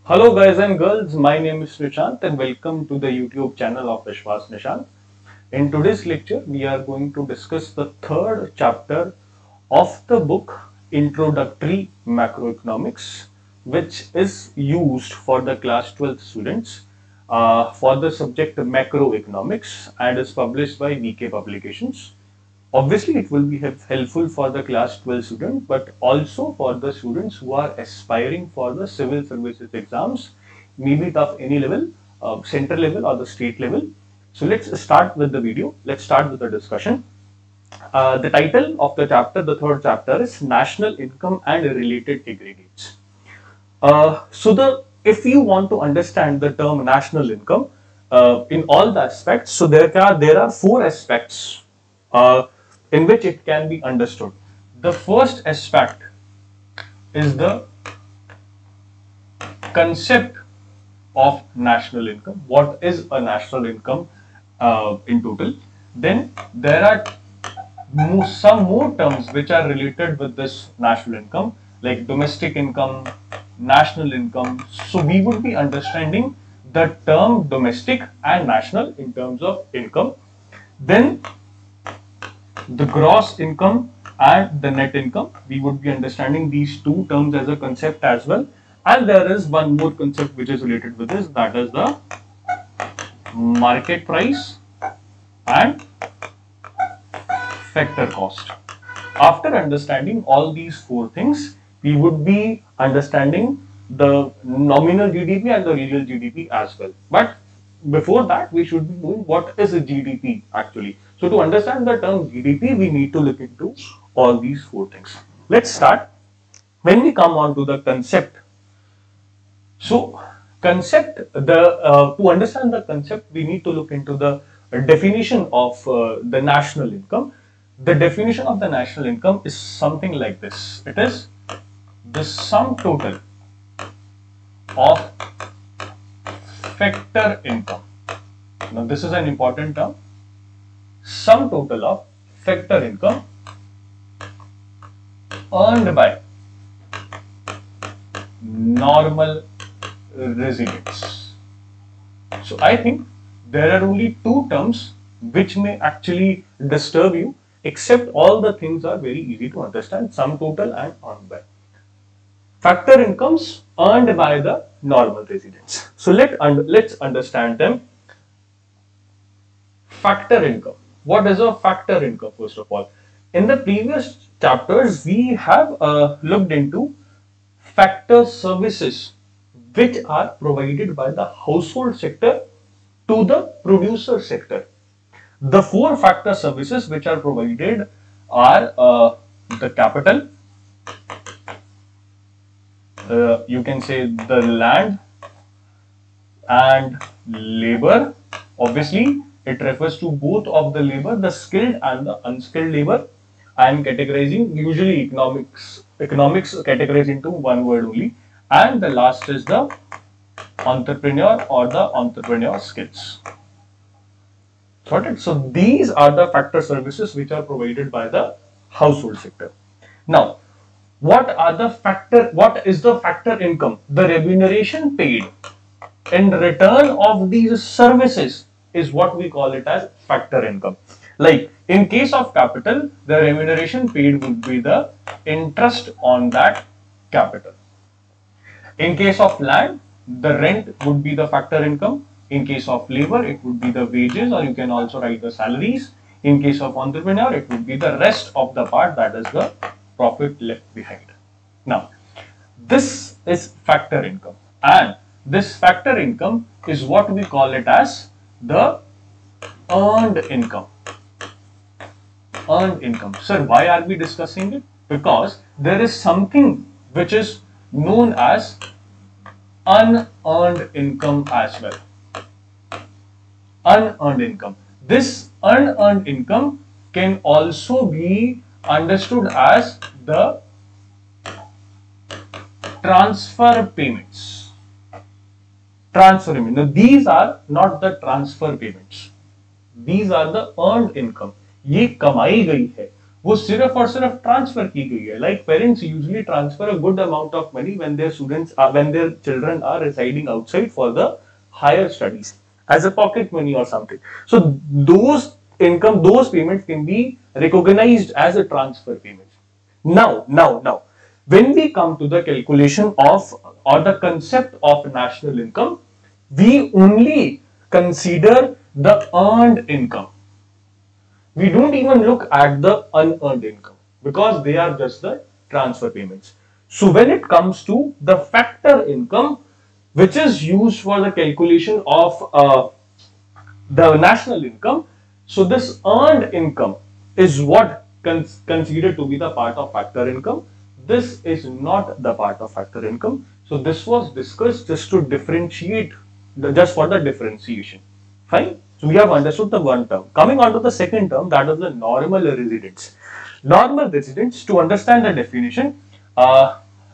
Hello guys and girls, my name is Nishant and welcome to the YouTube channel of Vishwas Nishant. In today's lecture, we are going to discuss the third chapter of the book Introductory Macroeconomics, which is used for the class 12 students for the subject macroeconomics and is published by VK Publications. Obviously, it will be helpful for the class 12 student, but also for the students who are aspiring for the civil services exams, maybe it of any level, central level or the state level. So let's start with the video. Let's start with the discussion. The title of the chapter, the third chapter, is National Income and Related Aggregates. If you want to understand the term national income in all the aspects, so there are four aspects in which it can be understood. The first aspect is the concept of national income. What is a national income in total? Then there are some more terms which are related with this national income, like domestic income, national income. So we would be understanding the term domestic and national in terms of income. Then the gross income and the net income, we would be understanding these two terms as a concept as well. And there is one more concept which is related with this, that is the market price and factor cost. After understanding all these four things, we would be understanding the nominal GDP and the real GDP as well. But before that, we should be knowing what is a GDP actually. So to understand the term GDP, we need to look into all these four things. Let's start. When we come on to the concept, so concept, to understand the concept, we need to look into the definition of the national income. The definition of the national income is something like this. It is the sum total of factor income. Now this is an important term. Sum total of factor income earned by normal residents. So I think there are only two terms which may actually disturb you, except all the things are very easy to understand: sum total and earned by. Factor incomes earned by the normal residents. So let's understand them. Factor income. What is a factor income first of all? In the previous chapters, we have looked into factor services which are provided by the household sector to the producer sector. The four factor services which are provided are the capital, you can say the land and labor. Obviously, it refers to both of the labor, the skilled and the unskilled labor. I am categorizing usually economics categorized into one word only. And the last is the entrepreneur or the entrepreneur skills. Got it? So these are the factor services which are provided by the household sector. Now, what is the factor income? The remuneration paid in return of these services is what we call it as factor income. Like in case of capital, the remuneration paid would be the interest on that capital. In case of land, the rent would be the factor income. In case of labor, it would be the wages, or you can also write the salaries. In case of entrepreneur, it would be the rest of the part, that is the profit left behind. Now, this is factor income, and this factor income is what we call it as the earned income. Earned income. Sir, why are we discussing it? Because there is something which is known as unearned income as well. Unearned income. This unearned income can also be understood as the transfer payments. Transfer payment. Now these are not the transfer payments. These are the earned income. ये कमाई गई है, वो सिर्फ और सिर्फ transfer की गई है. Like parents usually transfer a good amount of money when their children are residing outside for the higher studies as a pocket money or something. So those payments can be recognized as a transfer payment. Now, when we come to the calculation of or the concept of national income, we only consider the earned income. We don't even look at the unearned income because they are just the transfer payments. So when it comes to the factor income, which is used for the calculation of the national income, so this earned income is what considered to be the part of factor income. This is not the part of factor income. So this was discussed just to differentiate, just for the differentiation. Fine. So we have understood the one term. Coming on to the second term, that is the normal residents. Normal residents, to understand the definition,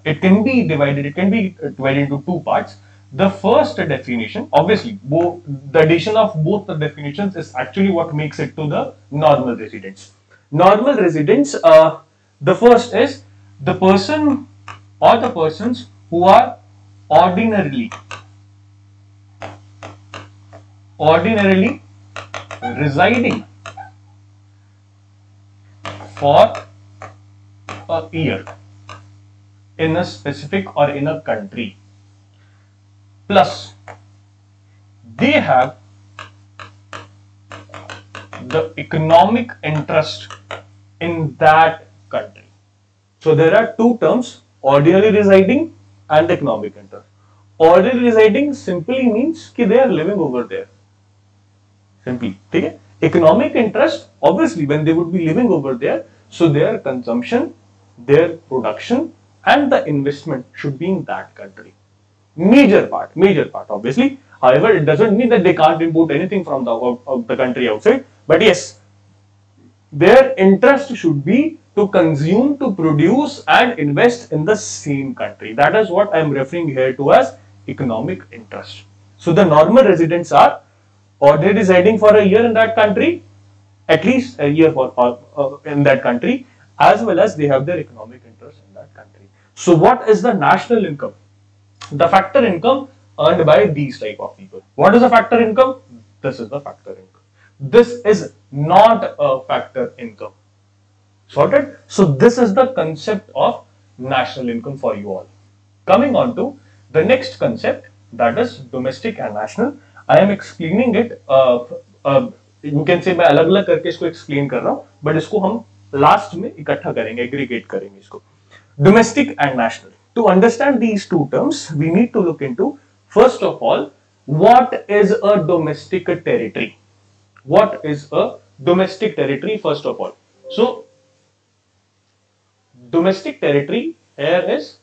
it can be divided into two parts. The first definition, obviously, the addition of both the definitions is actually what makes it to the normal residents. Normal residents, the first is the person or the persons who are ordinarily residing for a year in a specific or in a country, plus they have the economic interest in that country. So there are two terms, ordinary residing and economic interest. Ordinary residing simply means कि they are living over there. Simply, okay? Economic interest, obviously, when they would be living over there, so their consumption, their production, and the investment should be in that country. Major part, obviously. However, it doesn't mean that they can't import anything from the country outside. But yes, their interest should be to consume, to produce, and invest in the same country. That is what I am referring here to as economic interest. So the normal residents are already residing for a year in that country, at least a year in that country, as well as they have their economic interest in that country. So what is the national income? The factor income earned by these type of people. What is the factor income? This is the factor income. This is not a factor income. Sorted? So this is the concept of national income for you all. Coming on to the next concept, that is domestic and national. I am explaining it. You can say मैं अलग-अलग करके इसको explain कर रहा हूँ, but इसको हम last में इकट्ठा करेंगे, aggregate करेंगे इसको. Domestic and national. To understand these two terms, we need to look into, first of all, what is a domestic territory? What is a domestic territory, first of all? So, domestic territory here is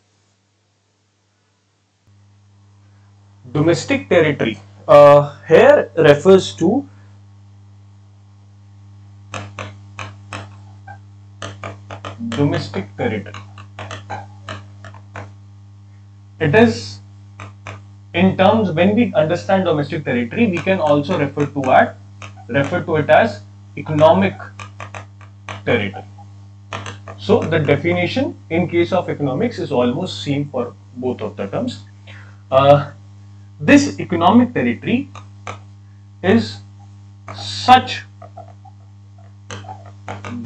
domestic territory. Here refers to domestic territory. It is, in terms, when we understand domestic territory, we can also refer to it as economic territory. So the definition in case of economics is almost same for both of the terms. This economic territory is such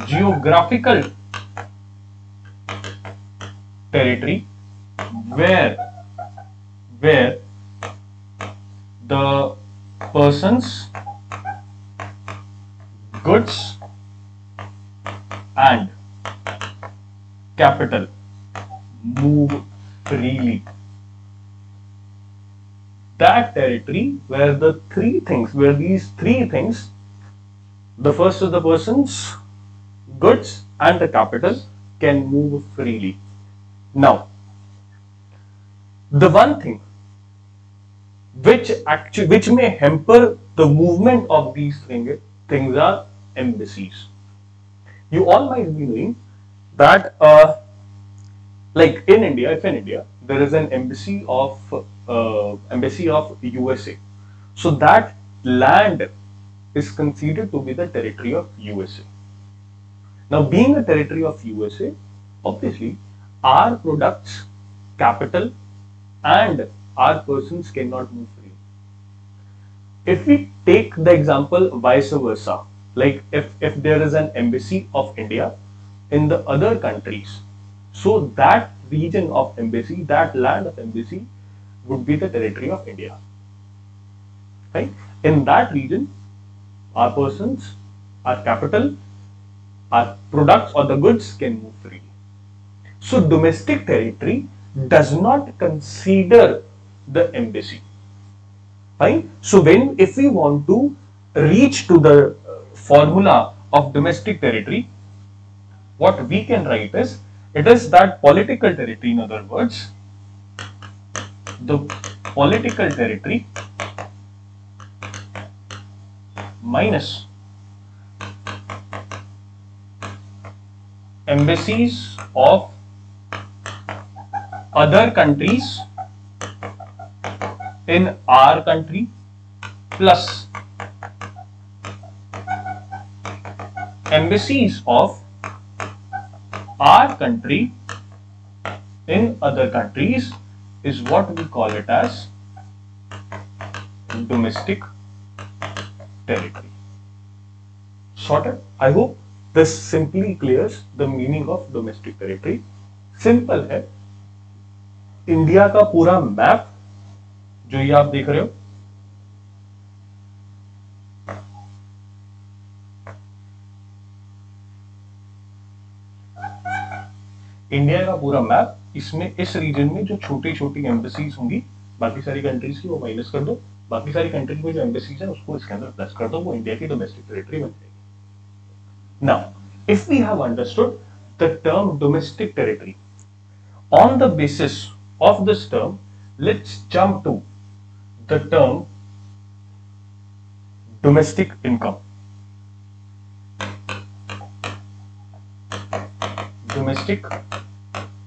geographical territory where the persons, goods and capital move freely. That territory where these three things, the first is the persons, goods and the capital can move freely. Now, the one thing which may hamper the movement of these things are embassies. You all might be knowing that like in India, if in India there is an embassy of USA, so that land is considered to be the territory of USA. Now, being a territory of USA, obviously our products, capital and our persons cannot move freely. If we take the example vice versa, like if there is an embassy of India in the other countries, so that region of embassy, that land of embassy would be the territory of India, right? In that region, our persons, our capital, our products or the goods can move freely. So domestic territory does not consider the embassy. Fine. So if we want to reach to the formula of domestic territory, what we can write is, it is that political territory, in other words, the political territory minus embassies of other countries in our country plus embassies of our country in other countries is what we call it as domestic territory. Sorted? I hope this simply clears the meaning of domestic territory. Simple है, India का पूरा map जो ये आप देख रहे हो, India का पूरा मैप, इसमें इस रीजन में जो छोटी छोटी एम्बेसीज होंगी बाकी सारी कंट्रीज की, वो माइनस कर दो, बाकी सारी कंट्रीज में जो एम्बेसीज है उसको इसके अंदर प्लस कर दो, वो इंडिया की डोमेस्टिक टेरिटरी बन जाएगी. Now, if we have understood the term domestic territory, on the basis of this term, let's jump to the term domestic income. Domestic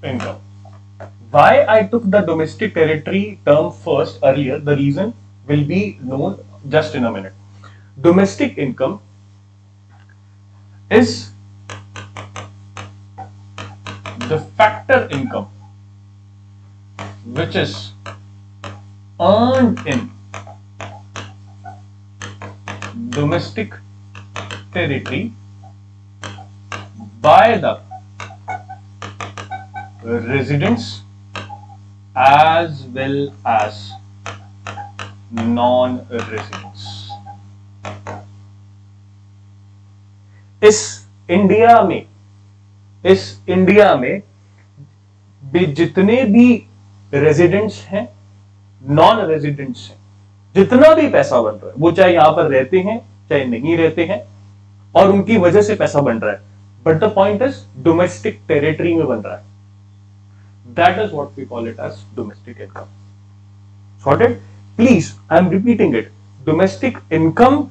income. Why I took the domestic territory term first earlier, the reason will be known just in a minute. Domestic income is the factor income which is earned in domestic territory by the residents as well as non-residents. इस India में भी जितने भी residents हैं, non residents हैं, जितना भी पैसा बन रहा है, वो चाहे यहां पर रहते हैं चाहे नहीं रहते हैं, और उनकी वजह से पैसा बन रहा है, but the point is domestic territory में बन रहा है. That is what we call it as domestic income. Sorted? Please, I am repeating it. Domestic income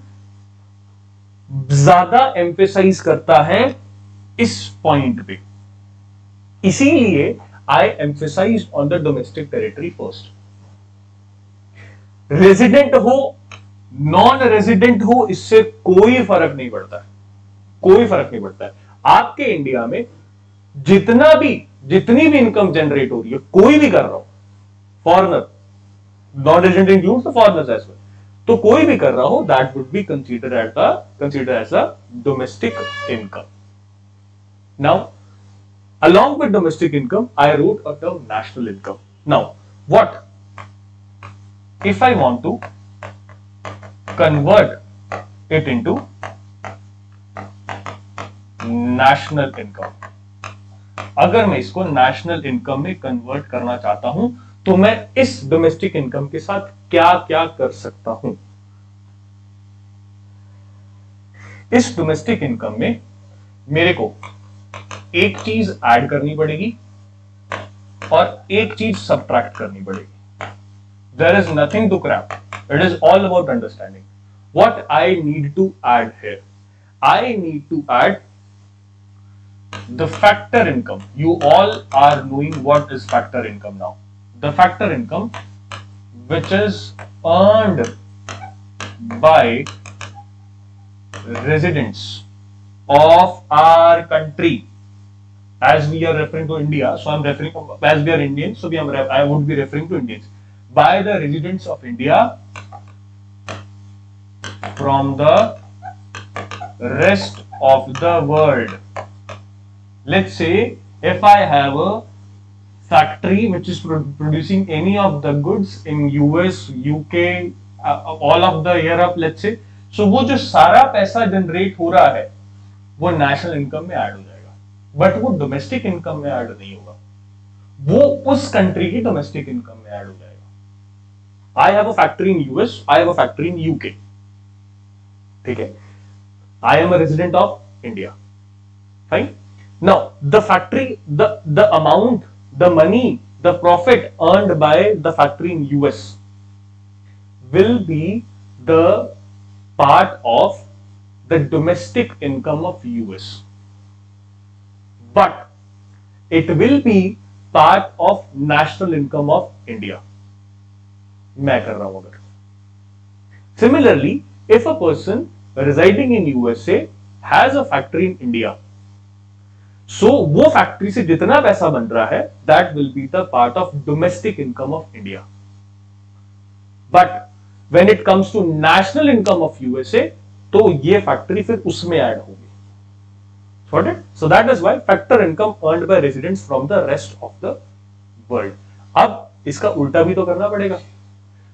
ज्यादा एम्फेसाइज करता है इस पॉइंट पे, इसीलिए I emphasize on the domestic territory first. Resident हो, नॉन रेजिडेंट हो, इससे कोई फर्क नहीं पड़ता है, कोई फर्क नहीं पड़ता है. आपके इंडिया में जितनी भी इनकम जनरेट हो रही है, कोई भी कर रहा हो, foreigner, non resident includes the foreigners as well, तो कोई भी कर रहा हो, that would be considered as a domestic income. Now along with domestic income, I wrote a term national income. Now, what if I want to convert it into national income? अगर मैं इसको national income में convert करना चाहता हूं, तो मैं इस domestic income के साथ क्या क्या कर सकता हूं? इस domestic income में मेरे को एक चीज ऐड करनी पड़ेगी और एक चीज सब्ट्रैक्ट करनी पड़ेगी. There is nothing to cram, it is all about understanding. What I need to add here, I need to add the factor income. You all are knowing what is factor income now. The factor income which is earned by residents of our country. As we are referring to India, so I'm referring, as we are Indians, so I would be referring to Indians. By the residents of India from the rest of the world. Let's say if I have a factory which is producing any of the goods in US, UK, all of the Europe, let's say, so वो जो सारा पैसा generate हो रहा है वो national income में add हो जाएगा, बट वो डोमेस्टिक इनकम में ऐड नहीं होगा, वो उस कंट्री की डोमेस्टिक इनकम में ऐड हो जाएगा। I have a factory in US, I have a factory in UK, ठीक है, I am a resident of India, fine. Now the factory, the amount, the money, the profit earned by the factory in US will be the part of the domestic income of US, but it will be part of national income of India. मैं कर रहा हूं अगर। Similarly, if a person residing in USA has a factory in India, सो वो factory से जितना पैसा बन रहा है that will be the part of domestic income of India, but when it comes to national income of USA तो ये factory फिर उसमें ऐड होगी। Got it? So that is why factor income earned by residents from the rest of the world. अब इसका उल्टा भी तो करना पड़ेगा,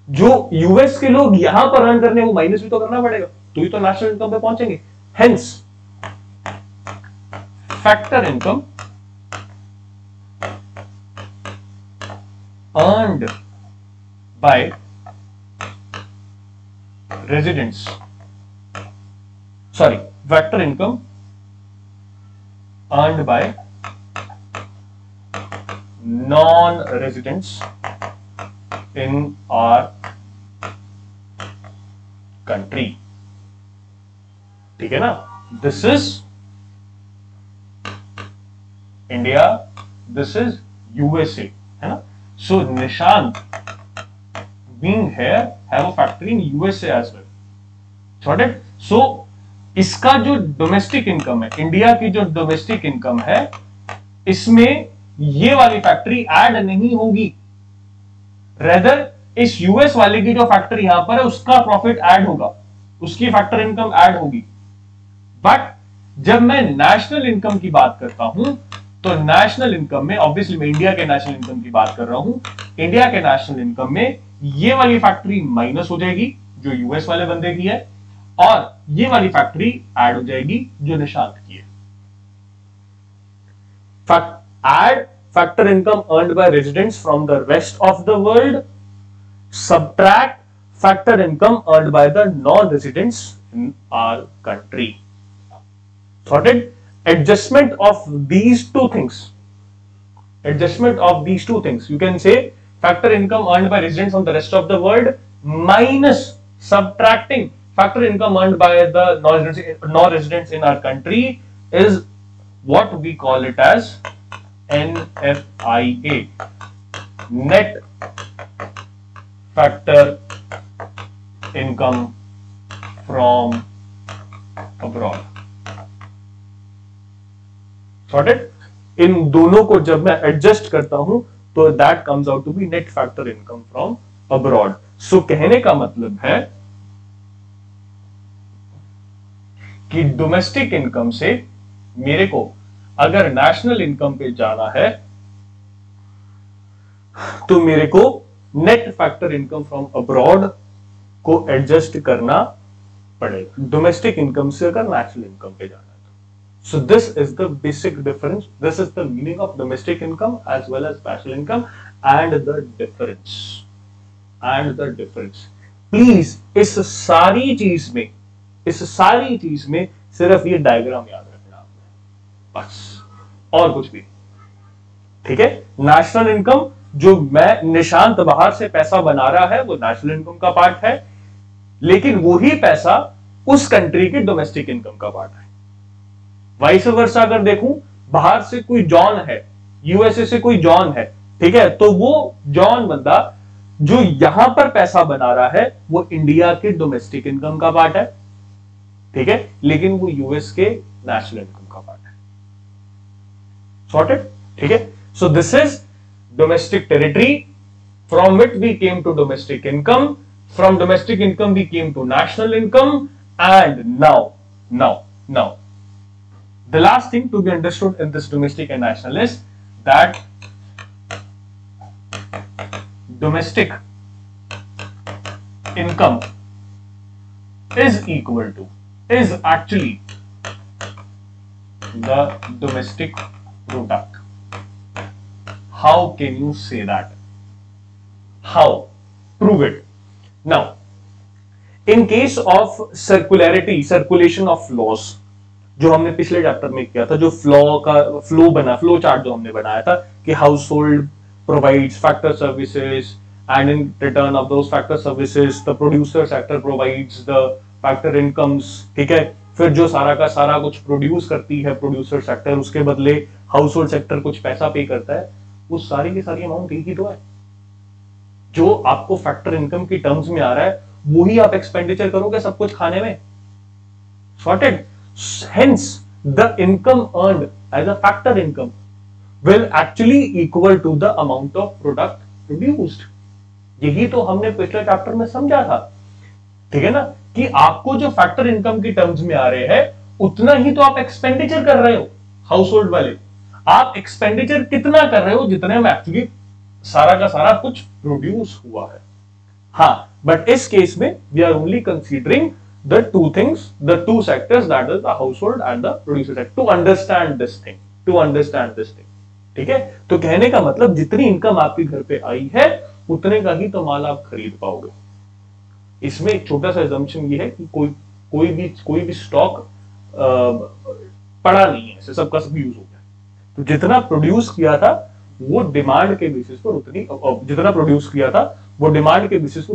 जो यूएस के लोग यहां पर अर्न करने वो माइनस भी तो करना पड़ेगा, तो ही तो नेशनल इनकम पे पहुंचेंगे। Hence factor income earned by residents, factor income earned by non-residents in our country, ठीक है ना? This is India, this is USA, है ना? So Nishant being here have a factory in USA as well. Got it? So इसका जो domestic income है, India की जो डोमेस्टिक इनकम है, इसमें ये वाली फैक्ट्री ऐड नहीं होगी, रेदर इस यूएस वाले की जो फैक्ट्री यहां पर है उसका प्रॉफिट ऐड होगा, उसकी फैक्टर इनकम ऐड होगी। बट जब मैं नेशनल इनकम की बात करता हूं तो नेशनल इनकम में ऑब्वियसली मैं इंडिया के नेशनल इनकम की बात कर रहा हूं, इंडिया के नेशनल इनकम में ये वाली फैक्ट्री माइनस हो जाएगी जो यूएस वाले बंदे की है, और ये वाली फैक्ट्री ऐड हो जाएगी जो निशांत की है। Add factor income earned by residents from the rest of the world, subtract factor income earned by the non-residents in our country. Sorted? Adjustment of these two things. Adjustment of these two things. You can say factor income earned by residents from the rest of the world minus subtracting factor income earned by the non-residents in our country is what we call it as NFIA, net factor income from abroad. Sorted? इन दोनों को जब मैं adjust करता हूं तो that comes out to be net factor income from abroad. So कहने का मतलब है कि डोमेस्टिक इनकम से मेरे को अगर नेशनल इनकम पे जाना है तो मेरे को net factor income from abroad को एडजस्ट करना पड़ेगा, डोमेस्टिक इनकम से अगर नेशनल इनकम पे जाना है। So this is the basic difference. This is the meaning of domestic income as well as national income and the difference. And the difference. Please इस सारी चीज में सिर्फ ये डायग्राम याद रखना आपने, बस और कुछ भी, ठीक है? नेशनल इनकम जो मैं निशांत बाहर से पैसा बना रहा है वो नेशनल इनकम का पार्ट है, लेकिन वही पैसा उस कंट्री की डोमेस्टिक इनकम का पार्ट है। वाइस वर्सा अगर देखूं, बाहर से कोई जॉन है, यूएसए से कोई जॉन है, ठीक है, तो वो जॉन बंदा जो यहां पर पैसा बना रहा है वो इंडिया के डोमेस्टिक इनकम का पार्ट है, ठीक है, लेकिन वो यूएस के नेशनल इनकम का पार्ट है। सॉर्टेड, ठीक है। So this is domestic territory, from which we came to domestic income, from domestic income we came to national income, and now the last thing to be understood in this domestic and national is that domestic income is actually the domestic product. How can you say that? How? Prove it. Now, in case of circulation of laws, जो हमने पिछले chapter में किया था, जो flow chart जो हमने बनाया था कि house hold provides factor services and in return of those factor services the producer sector provides the factor incomes, ठीक है। फिर जो सारा का सारा कुछ प्रोड्यूस करती है प्रोड्यूसर सेक्टर, उसके बदले हाउस होल्ड सेक्टर कुछ पैसा पे करता है, वो सारी की सारी अमाउंट एक ही तो है। जो आपको फैक्टर इनकम की टर्म्स में आ रहा है वही आप एक्सपेंडिचर करोगे सब कुछ खाने में। Sorted. Hence, the income earned as a factor income will actually equal to the amount of product produced. यही तो हमने पिछले चैप्टर में समझा था, ठीक है ना, कि आपको जो फैक्टर इनकम की टर्म्स में आ रहे हैं उतना ही तो आप एक्सपेंडिचर कर रहे हो हाउस होल्ड वाले। आप एक्सपेंडिचर कितना कर रहे हो जितने में एक्चुअली सारा का सारा कुछ प्रोड्यूस हुआ है। हाँ, बट इस केस में we are only considering the two things, the two sectors, that is the household and the producer sector, to understand this thing, ठीक है। तो कहने का मतलब जितनी इनकम आपके घर पे आई है उतने का ही तो माल आप खरीद पाओगे। इसमें एक छोटा सा assumption ये है कि कोई भी स्टॉक पड़ा नहीं है, सबका सब यूज हो गया। तो जितना प्रोड्यूस किया था वो डिमांड के बेसिस पर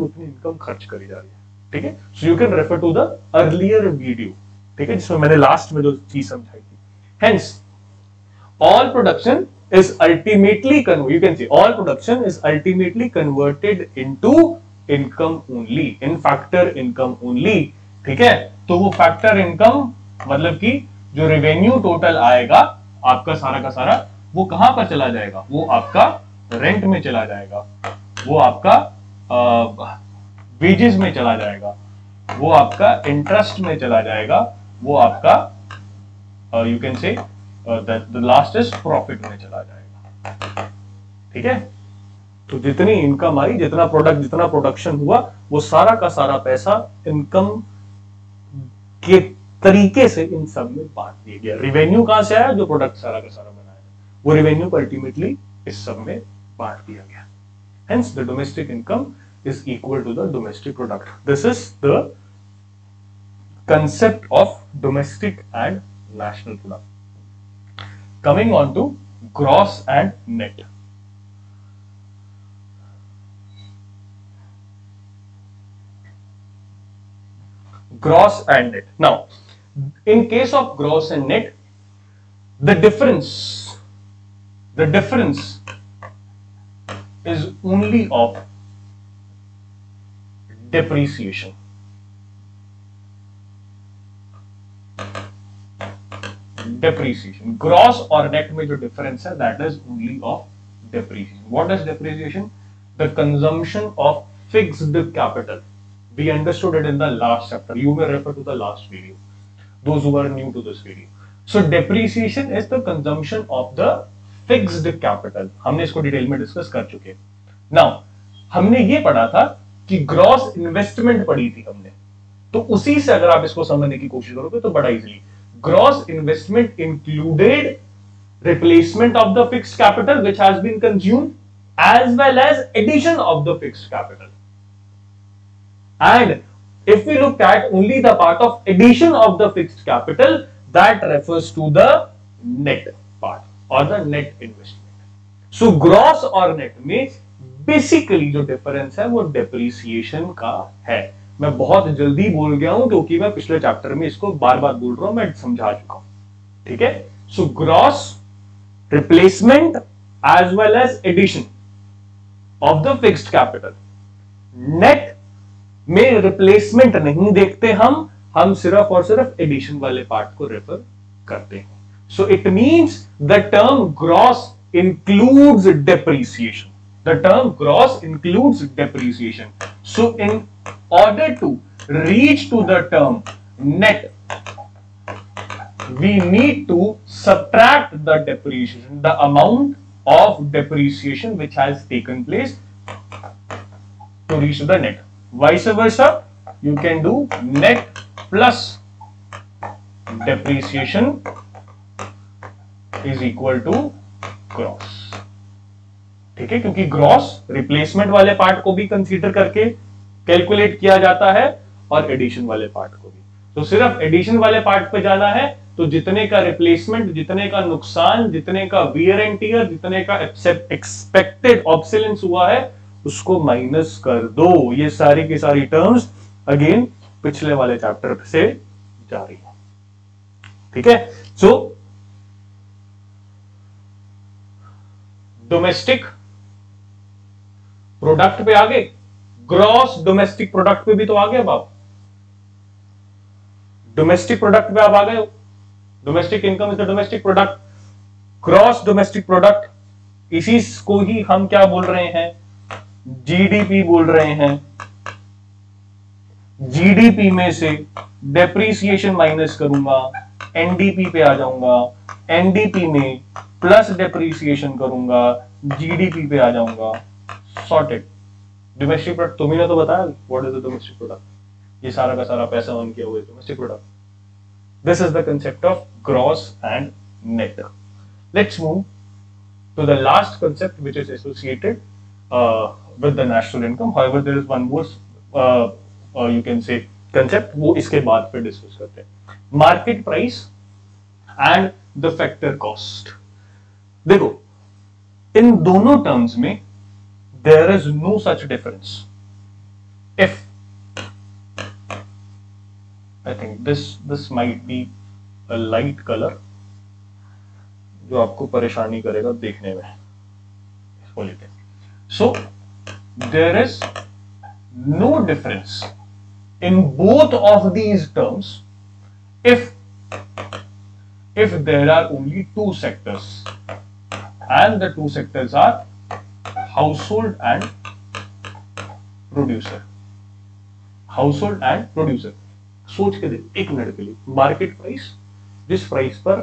उतनी इनकम खर्च करी जा रही है, ठीक है। So you can refer to the earlier video, ठीक है, जिसमें मैंने लास्ट में जो चीज समझाई थी। Hence all production is ultimately converted into income only, in factor income only, ठीक है। तो वो फैक्टर इनकम मतलब कि जो रेवेन्यू टोटल आएगा आपका सारा का सारा, वो कहां पर चला जाएगा? वो आपका रेंट में चला जाएगा, वो आपका वेजेस में चला जाएगा, वो आपका इंटरेस्ट में चला जाएगा, वो आपका यू कैन से द लास्ट इज प्रॉफिट में चला जाएगा, ठीक है। तो जितनी इनकम आई, जितना प्रोडक्शन हुआ, वो सारा का सारा पैसा इनकम के तरीके से इन सब में बांट दिया गया। रेवेन्यू कहां से आया? जो प्रोडक्ट सारा का सारा बनाया, वो रेवेन्यू को अल्टीमेटली इस सब में बांट दिया गया। Hence the domestic income is equal to the domestic product. This is the concept of domestic and national product. Coming on to gross and net. Gross and net. Now, in case of gross and net, the difference is only of depreciation. Gross और net में जो difference है, that is only of depreciation. What is depreciation? The consumption of fixed capital. We understood it in the last chapter. You may refer to the last video, those who are new to this video. So depreciation is the consumption of the fixed capital. हमने इसको detail में discuss कर चुके हैं। Now, हमने ये पढ़ा था कि ग्रॉस इन्वेस्टमेंट पढ़ी थी हमने, तो उसी से अगर आप इसको समझने की कोशिश करोगे तो बड़ा easily, gross investment included replacement of the fixed capital which has been consumed as well as addition of the fixed capital. And if we look at only the part of addition of the fixed capital, that refers to the net part or the net investment. So gross और net में basically जो difference है वो depreciation का है। मैं बहुत जल्दी बोल गया हूं क्योंकि मैं पिछले चैप्टर में इसको बार बार बोल रहा हूं, मैं समझा चुका हूं, ठीक है। So gross replacement as well as addition of the fixed capital. Net में रिप्लेसमेंट नहीं देखते हम सिर्फ और सिर्फ एडिशन वाले पार्ट को रेफर करते हैं. So it means the term gross includes depreciation. The term gross includes depreciation. So in order to reach to the term net, we need to subtract the depreciation, the amount of depreciation which has taken place to reach to the net. Vice versa, you can do net plus depreciation is equal to gross. ठीक है, क्योंकि gross replacement वाले part को भी consider करके calculate किया जाता है और एडिशन वाले पार्ट को भी. तो सिर्फ एडिशन वाले पार्ट पे जाना है तो जितने का रिप्लेसमेंट, जितने का नुकसान, जितने का वियर एंड टियर, जितने का एक्सपेक्टेड ऑब्सोलेंस हुआ है उसको माइनस कर दो. ये सारी की सारी टर्म्स अगेन पिछले वाले चैप्टर से जा रही है. ठीक है, सो डोमेस्टिक प्रोडक्ट पे आ गए, ग्रॉस डोमेस्टिक प्रोडक्ट पे भी तो आ गए. अब आप डोमेस्टिक प्रोडक्ट पे आप आ गए. Domestic income is the domestic product. Gross domestic product, इसी को ही हम क्या बोल रहे हैं, जीडीपी बोल रहे हैं. जीडीपी में से डेप्रीसिएशन माइनस करूंगा, एनडीपी पे आ जाऊंगा. एनडीपी में प्लस डेप्रीसिएशन करूंगा, जीडीपी पे आ जाऊंगा. सॉर्टेड. डोमेस्टिक प्रोडक्ट तुम्हें तो बताया what is the domestic product. ये सारा का सारा पैसा अर्न किया हुआ है domestic product. This is the concept of gross and net. Let's move to the last concept which is associated with the national income. However there is one more you can say concept, वो इसके बाद फिर discuss करते हैं. Market price and the factor cost. देखो, इन दोनों terms में there is no such difference. If I think this might be a light colour जो आपको परेशानी करेगा देखने में. इसको लेते हैं. So there is no difference in both of these terms if there are only two sectors and the two sectors are household and producer. Household and producer. सोच के देख एक मिनट के लिए. मार्केट प्राइस, जिस प्राइस पर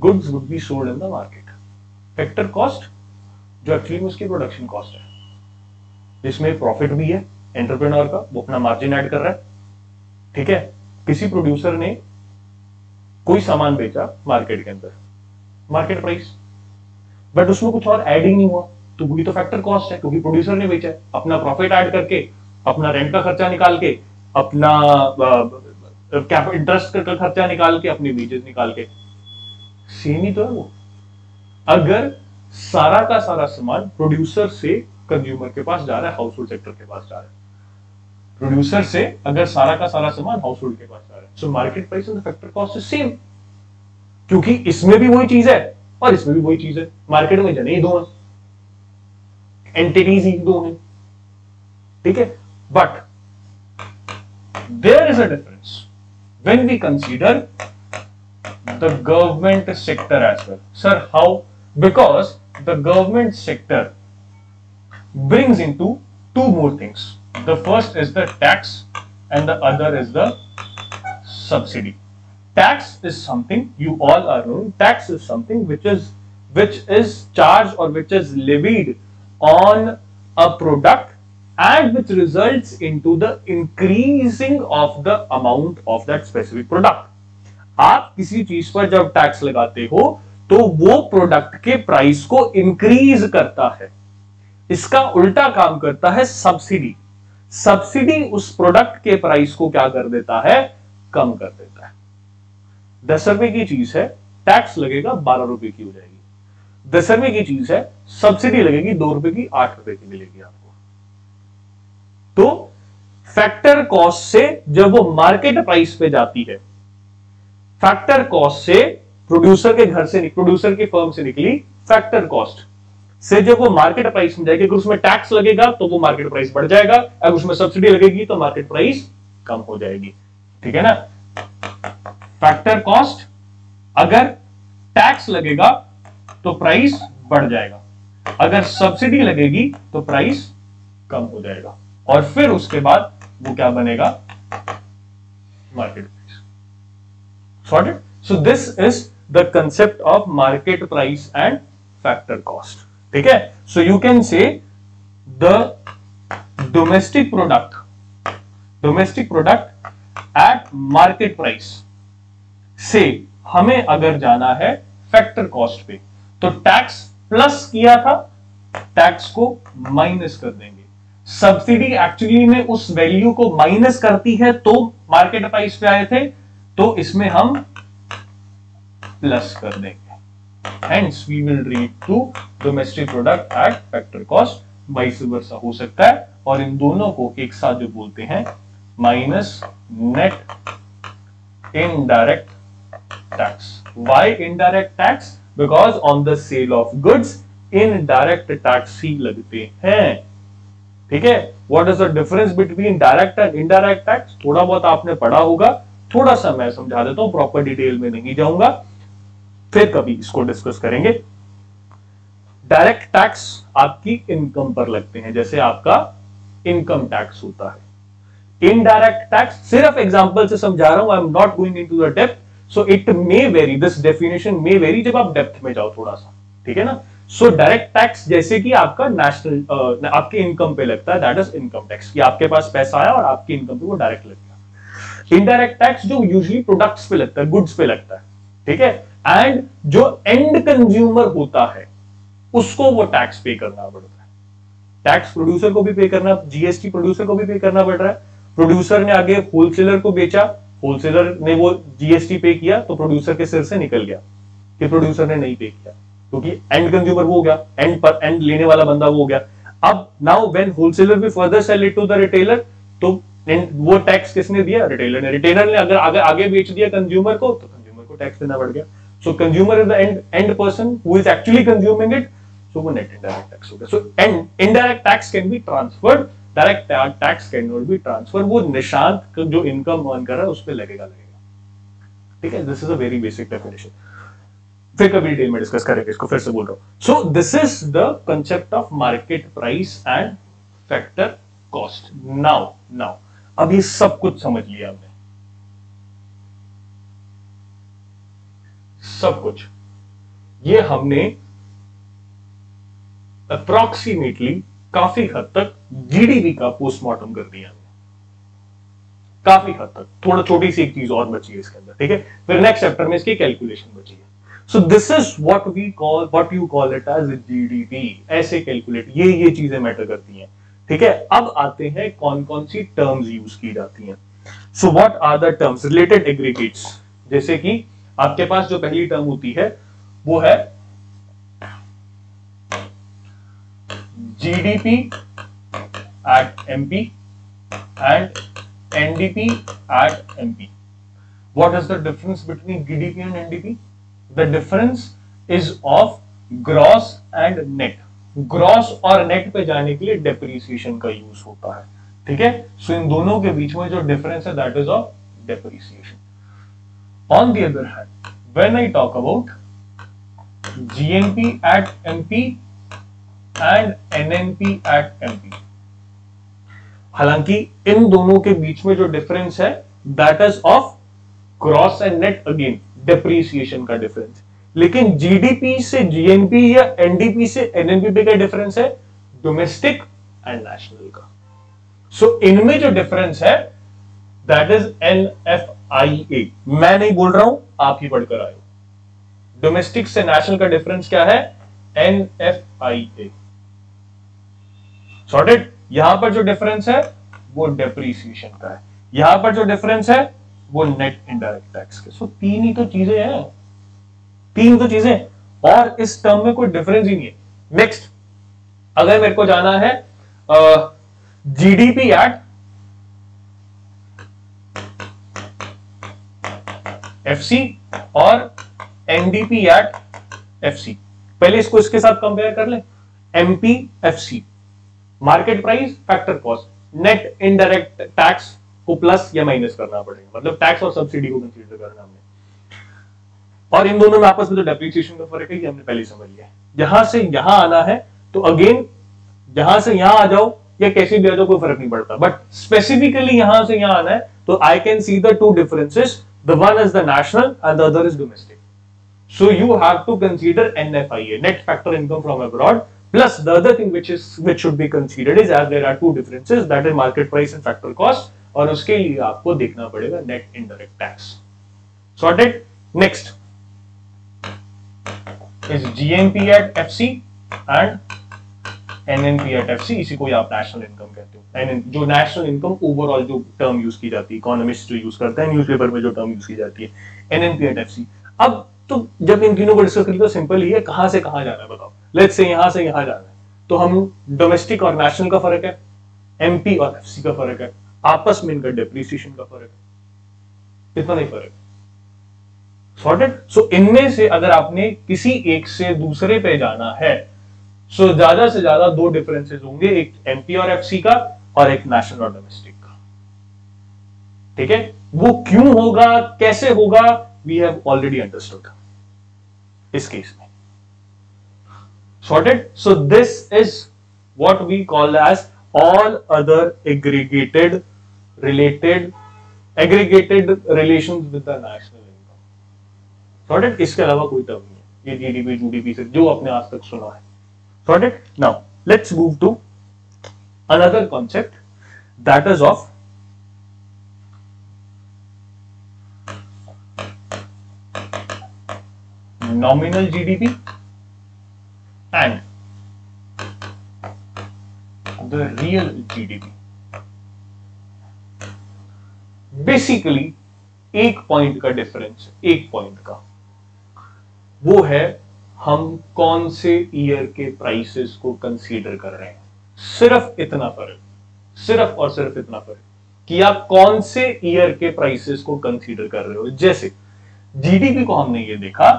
goods would be sold in the market. Factor cost, जो actually में उसकी प्रोडक्शन कॉस्ट है, जिसमें प्रॉफिट भी है एंटरप्रेन्योर का, वो अपना मार्जिन ऐड कर रहा है. ठीक है, किसी प्रोड्यूसर ने कोई सामान बेचा मार्केट के अंदर, मार्केट प्राइस, बट उसमें कुछ और ऐड ही नहीं हुआ, तो वही तो फैक्टर कॉस्ट है, क्योंकि प्रोड्यूसर ने बेचा है. अपना प्रॉफिट ऐड करके, अपना रेंट का खर्चा निकाल के, अपना इंटरेस्ट का खर्चा निकाल के, अपने वेजेस निकाल के, सेम ही तो है वो. अगर सारा का सारा सामान प्रोड्यूसर से कंज्यूमर के पास जा रहा है, हाउस होल्ड सेक्टर के पास जा रहा है, प्रोड्यूसर से अगर सारा का सारा सामान हाउस होल्ड के पास जा रहा है, so market price and the factor cost is same, क्योंकि इसमें भी वही चीज है और इसमें भी वही चीज है. मार्केट में जने ही दो हैं, एंटिटीज ही दो हैं. ठीक है, but there is a difference when we consider the government sector as well. Sir how? Because the government sector brings into two more things. The first is the tax and the other is the subsidy. Tax is something you all are knowing. Tax is something which is charged or which is levied on a product and which results into the increasing of the amount of that specific product. आप किसी चीज पर जब tax लगाते हो तो वो product के प्राइस को इंक्रीज करता है. इसका उल्टा काम करता है सब्सिडी. सब्सिडी उस प्रोडक्ट के प्राइस को क्या कर देता है? कम कर देता है. 10 रुपए की चीज है, टैक्स लगेगा 12 रुपए की हो जाएगी. 10 रुपए की चीज है, सब्सिडी लगेगी 2 रुपए की, 8 रुपए की मिलेगी आपको. तो फैक्टर कॉस्ट से जब वो मार्केट प्राइस पे जाती है, फैक्टर कॉस्ट से प्रोड्यूसर के घर से, प्रोड्यूसर की फर्म से निकली फैक्टर कॉस्ट से जब वो मार्केट प्राइस में जाएगी, अगर उसमें टैक्स लगेगा तो वो मार्केट प्राइस बढ़ जाएगा, अगर उसमें सब्सिडी लगेगी तो मार्केट प्राइस कम हो जाएगी. ठीक है ना। फैक्टर कॉस्ट, अगर टैक्स लगेगा तो प्राइस बढ़ जाएगा, अगर सब्सिडी लगेगी तो प्राइस कम हो जाएगा, और फिर उसके बाद वो क्या बनेगा, market price. Sorted. So this is the concept of market price and factor cost, ठीक है। सो यू कैन से the domestic product eight market price से हमें अगर जाना है फैक्टर कॉस्ट पे, तो टैक्स प्लस किया था, टैक्स को माइनस कर देंगे। सब्सिडी एक्चुअली में उस वैल्यू को माइनस करती है, तो मार्केट प्राइस पे आए थे, तो इसमें हम प्लस कर देंगे। Hence we will lead to domestic product at factor cost, vice versa हो सकता है, और इन दोनों को एक साथ जो बोलते हैं minus net indirect tax. Why indirect tax? Because on the sale of goods indirect tax ही लगते हैं, ठीक है। What is the difference between direct and indirect tax? थोड़ा बहुत आपने पढ़ा होगा, थोड़ा सा मैं समझा देता हूं, प्रॉपर डिटेल में नहीं जाऊंगा, फिर कभी इसको डिस्कस करेंगे। डायरेक्ट टैक्स आपकी इनकम पर लगते हैं, जैसे आपका इनकम टैक्स होता है। इनडायरेक्ट टैक्स सिर्फ एग्जांपल से समझा रहा हूं, I am not going into the depth, so it may very, this definition may very जब आप डेप्थ में जाओ थोड़ा सा, ठीक है ना। सो डायरेक्ट टैक्स जैसे कि आपका नेशनल आपके इनकम पे लगता है, दैट इज इनकम टैक्स, कि आपके पास पैसा आया और आपकी इनकम पे वो डायरेक्ट लग गया। इनडायरेक्ट टैक्स जो यूजुअली प्रोडक्ट्स पे लगता है, गुड्स पे लगता है, ठीक है, एंड जो एंड कंज्यूमर होता है उसको वो टैक्स पे करना पड़ता है। टैक्स प्रोड्यूसर को भी पे करना, जीएसटी प्रोड्यूसर को भी पे करना पड़ रहा है। प्रोड्यूसर ने आगे होलसेलर को बेचा, होलसेलर ने वो जीएसटी पे किया, तो प्रोड्यूसर के सिर से निकल गया कि प्रोड्यूसर ने नहीं पे किया, क्योंकि एंड कंज्यूमर वो हो गया, एंड लेने वाला बंदा वो हो गया। अब नाउ व्हेन होलसेलर भी further sell it to the retailer, तो वो टैक्स किसने दिया, रिटेलर ने। रिटेलर ने अगर आगे बेच दिया कंज्यूमर को, तो कंज्यूमर को टैक्स देना पड़ गया। So consumer is the end person who is actually consuming it, so वो नेट इनडायरेक्ट टैक्स हो गया। So indirect tax can be transferred, direct tax can not be transfer. वो निशांत जो इनकम अर्न कर रहा है उस पर लगेगा, ठीक है। This is a very basic definition, फिर कभी डिटेल में डिस्कस करेंगे इसको, फिर से बोल रहा हूं। सो this is the concept of market price and factor cost. Now अब ये सब कुछ समझ लिया हमने, सब कुछ ये हमने अप्रॉक्सीमेटली काफी हद तक जीडीपी का पोस्टमार्टम कर दिया, काफी हद तक। थोड़ा छोटी सी एक चीज और बची है इसके अंदर, ठीक है। फिर नेक्स्ट चैप्टर में इसकी कैलकुलेशन बची है। So this is what you call it as GDP. ऐसे कैलकुलेट, ये चीजें मैटर करती हैं, ठीक है। अब आते हैं कौन कौन सी टर्म्स यूज की जाती हैं। So what are the terms, related aggregates, जैसे कि आपके पास जो पहली टर्म होती है वो है GDP at MP and NDP at MP. What is the difference between GDP and NDP? The difference is of gross and net. Gross और net पे जाने के लिए depreciation का यूज होता है, ठीक है। सो इन दोनों के बीच में जो डिफरेंस है that is of depreciation. On the other hand, when I talk about GNP at MP and NNP at MP, हालांकि इन दोनों के बीच में जो डिफरेंस है that is of cross and net, again depreciation का डिफरेंस। लेकिन जीडीपी से जीएनपी या एनडीपी से एनएनपी का डिफरेंस है डोमेस्टिक एंड नेशनल का। सो इनमें जो डिफरेंस है दैट इज एनएफआईए। मैं नहीं बोल रहा हूं, आप ही पढ़कर आए हो। डोमेस्टिक से नेशनल का डिफरेंस क्या है, एनएफआईए। सॉर्टेड। यहां पर जो डिफरेंस है वो डेप्रीसिएशन का है, यहां पर जो डिफरेंस है वो नेट इनडायरेक्ट टैक्स के। सो तीन ही तो चीजें हैं, तीन तो चीजें, और इस टर्म में कोई डिफरेंस ही नहीं है। नेक्स्ट, अगर मेरे को जाना है जीडीपी एट एफसी और एनडीपी एट एफसी, पहले इसको इसके साथ कंपेयर कर ले। MP FC, market price factor cost, net indirect tax को प्लस या माइनस करना पड़ेगा, मतलब टैक्स और सब्सिडी को कंसीडर करना हमने। और इन दोनों में आपस में तो डेप्रिसिएशन का फर्क है, ये हमने पहले समझ लिया। यहां से यहां आना है तो अगेन यहां से यहां आ जाओ या कैसे भी आ जाओ कोई फर्क नहीं पड़ता, बट स्पेसिफिकली यहां से यहां आना है तो I can see the two differences, the one is the national and the other is domestic. So you have to consider NFIA, net factor income from abroad. Plus the other thing which should be considered is, as there are two differences, that is market price and factor cost, और उसके लिए आपको देखना पड़ेगा net indirect tax. Sorted. Next is GNP at FC and NNP at FC. इसी को आप national income कहते हो. जो national income overall जो term use की जाती है, economists जो use करते हैं newspaper में जो term use की जाती है, NNP at FC. अब तो जब इन तीनों को डिस्कस करें तो सिंपल ही है, कहां से कहां जाना है बताओ. लेट्स से यहां से यहां जाना है तो हम डोमेस्टिक और नेशनल का फर्क है, एमपी और एफसी का फर्क है, आपस में इनका डेप्रिसिएशन का फर्क है, इतना नहीं फर्क. सॉर्टेड. सो इनमें से अगर आपने किसी एक से दूसरे पे जाना है सो ज्यादा से ज्यादा दो डिफरेंसेस होंगे, एक एमपी और एफसी का और एक नेशनल और डोमेस्टिक का. ठीक है, वो क्यों होगा, कैसे होगा, वी हैव ऑलरेडी अंडरस्टूड इस केस में. Sorted. So this is what we call as all other aggregated relations with the national income. Sorted. इसके अलावा कोई टर्म नहीं है ये जीडीपी जीडीपी से जो आपने आज तक सुना है. Sorted. Now let's move to another concept, that is of nominal GDP and the real GDP. Basically एक पॉइंट का डिफरेंस, एक पॉइंट का, वो है हम कौन से ईयर के प्राइसेस को कंसीडर कर रहे हैं. सिर्फ इतना फर्क, सिर्फ और सिर्फ इतना फर्क कि आप कौन से ईयर के प्राइसेस को कंसीडर कर रहे हो. जैसे जीडीपी को हमने ये देखा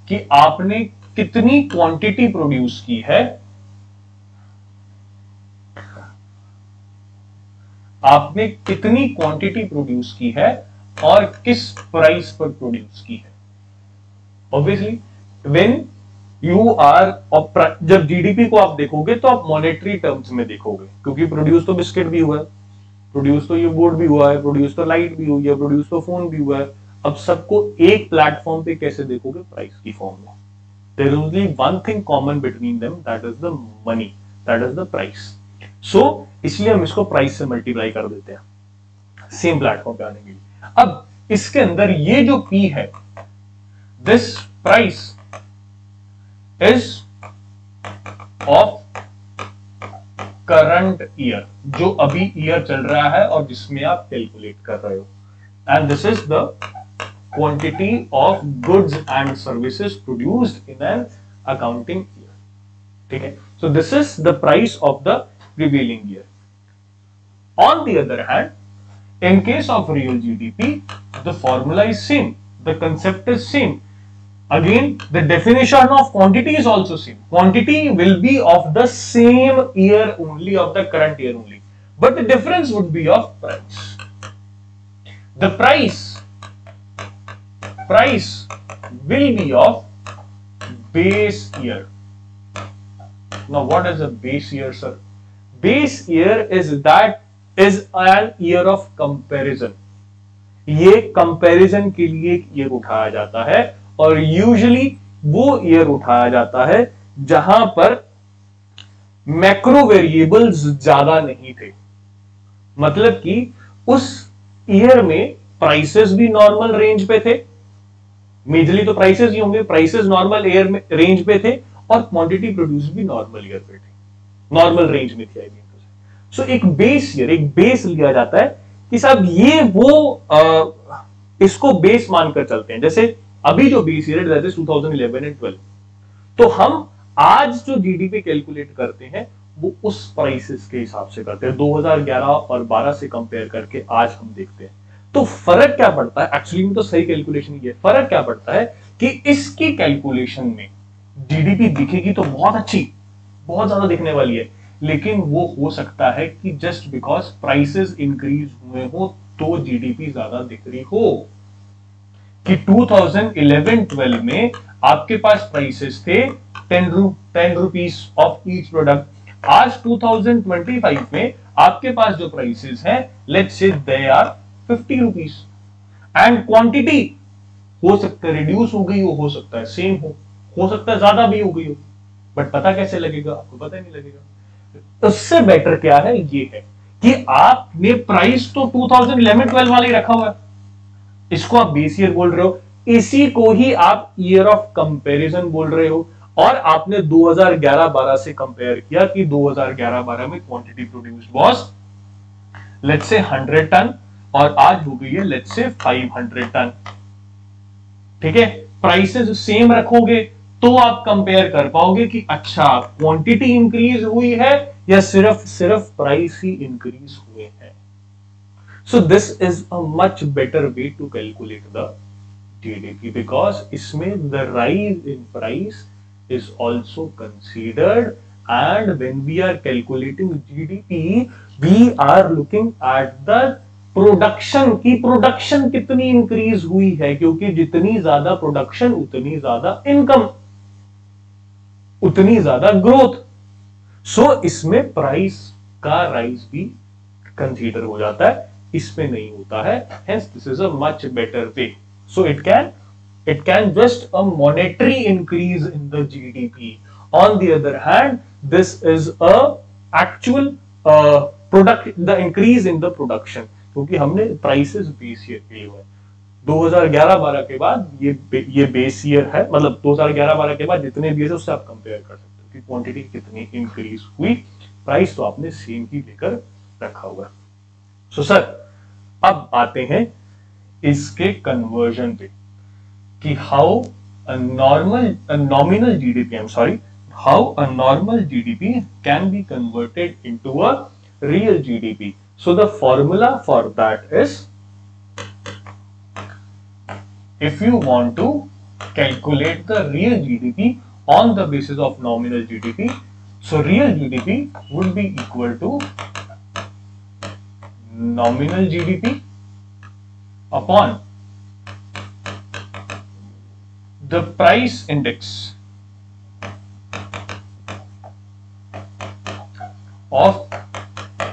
कि आपने कितनी क्वांटिटी प्रोड्यूस की है, आपने कितनी क्वांटिटी प्रोड्यूस की है और किस प्राइस पर प्रोड्यूस की है. ऑब्वियसली व्हेन यू आर, जब जीडीपी को आप देखोगे तो आप मॉनेटरी टर्म्स में देखोगे, क्योंकि प्रोड्यूस तो बिस्किट भी हुआ है, प्रोड्यूस तो ये बोर्ड भी हुआ है, प्रोड्यूस तो लाइट भी हुई है, प्रोड्यूस तो फोन भी हुआ है. अब सबको एक प्लेटफॉर्म पे कैसे देखोगे, प्राइस की फॉर्म में. There is only one thing common between them, that is the money, that is the price. So इसलिए हम इसको प्राइस से मल्टीप्लाई कर देते हैं सेम प्लेटफॉर्म पे आने के लिए. अब इसके अंदर ये जो P है, this price is of current year, जो अभी ईयर चल रहा है और जिसमें आप कैलकुलेट कर रहे हो, and this is the quantity of goods and services produced in an accounting year. ठीक है, so this is the price of the prevailing year. On the other hand, in case of real GDP, the formula is same, the concept is same. Again, the definition of quantity is also same. Quantity will be of the same year only, of the current year only, but the difference would be of price. The price will be of base year. Now what is a base year, sir? Base year is an year of comparison. ये comparison के लिए एक year उठाया जाता है और usually वो year उठाया जाता है जहां पर मैक्रो वेरिएबल्स ज्यादा नहीं थे. मतलब कि उस ईयर में प्राइसेस भी नॉर्मल रेंज पे थे, मेजरली तो प्राइसेस ही होंगे, प्राइसेस नॉर्मल ईयर में रेंज पे थे और क्वांटिटी प्रोड्यूस भी नॉर्मल ईयर पे थे, नॉर्मल रेंज में थी. सो एक बेस ईयर, एक बेस लिया जाता है कि साहब ये वो इसको बेस मानकर चलते हैं. जैसे अभी जो बेस ईयर है 2011 एंड 12, तो हम आज जो जीडीपी कैलकुलेट करते हैं वो उस प्राइसेस के हिसाब से करते हैं. 2011 और 12 से कंपेयर करके आज हम देखते हैं. तो फर्क क्या पड़ता है, एक्चुअली में तो सही कैलकुलेशन ही है. फर्क क्या पड़ता है कि इसकी कैलकुलेशन में जीडीपी दिखेगी तो बहुत अच्छी, बहुत ज्यादा दिखने वाली है, लेकिन वो हो सकता है कि जस्ट बिकॉज प्राइसेस इंक्रीज हुए हो तो जीडीपी ज्यादा दिख रही हो कि 2011-12 में आपके पास प्राइसेस थे 10 रुपीस ऑफ ईच प्रोडक्ट। आज 2025 में आपके पास जो प्राइसेस हैं let's say they are 50 rupees and quantity हो सकता है रिड्यूस हो गई हो सकता है सेम हो सकता है ज्यादा भी हो गई हो, बट पता कैसे लगेगा? आपको पता ही नहीं लगेगा। उससे बेटर क्या है, ये है कि आपने प्राइस तो 2011-12 वाला ही रखा हुआ है, इसको आप बेस ईयर बोल रहे हो, इसी को ही आप ईयर ऑफ कंपैरिजन बोल रहे हो, और आपने 2011-12 से कंपेयर किया कि 2011-12 में quantity produced was let's say 100 ton और आज हो गई है लेट्स से 500 टन। ठीक है, प्राइसेस सेम रखोगे तो आप कंपेयर कर पाओगे कि अच्छा क्वांटिटी इंक्रीज हुई है या सिर्फ प्राइस ही इंक्रीज हुए हैं। So this is a much better way to calculate the GDP because इसमें the rise in price is also considered, and when we are calculating GDP we are looking at the production की production कितनी increase हुई है, क्योंकि जितनी ज्यादा production उतनी ज्यादा इनकम, उतनी ज्यादा ग्रोथ। सो इसमें प्राइस का राइज भी कंसीडर हो जाता है, इसमें नहीं होता है। Hence this is a much better way. So it can just a monetary increase in the GDP. On the other hand, this is a actual the increase in the production, क्योंकि हमने prices base year के लिए हुआ है। 2011-12 के बाद ये base year है, मतलब 2011-12 के बाद जितने भी है उससे आप कंपेयर कर सकते हो कि क्वांटिटी कितनी इंक्रीज हुई, प्राइस तो आपने सेम ही लेकर रखा हुआ। सो सर अब आते हैं इसके कन्वर्जन पे कि how a nominal GDP can be converted into a real GDP. So the formula for that is, if you want to calculate the real GDP on the basis of nominal GDP, so real GDP would be equal to nominal GDP upon the price index of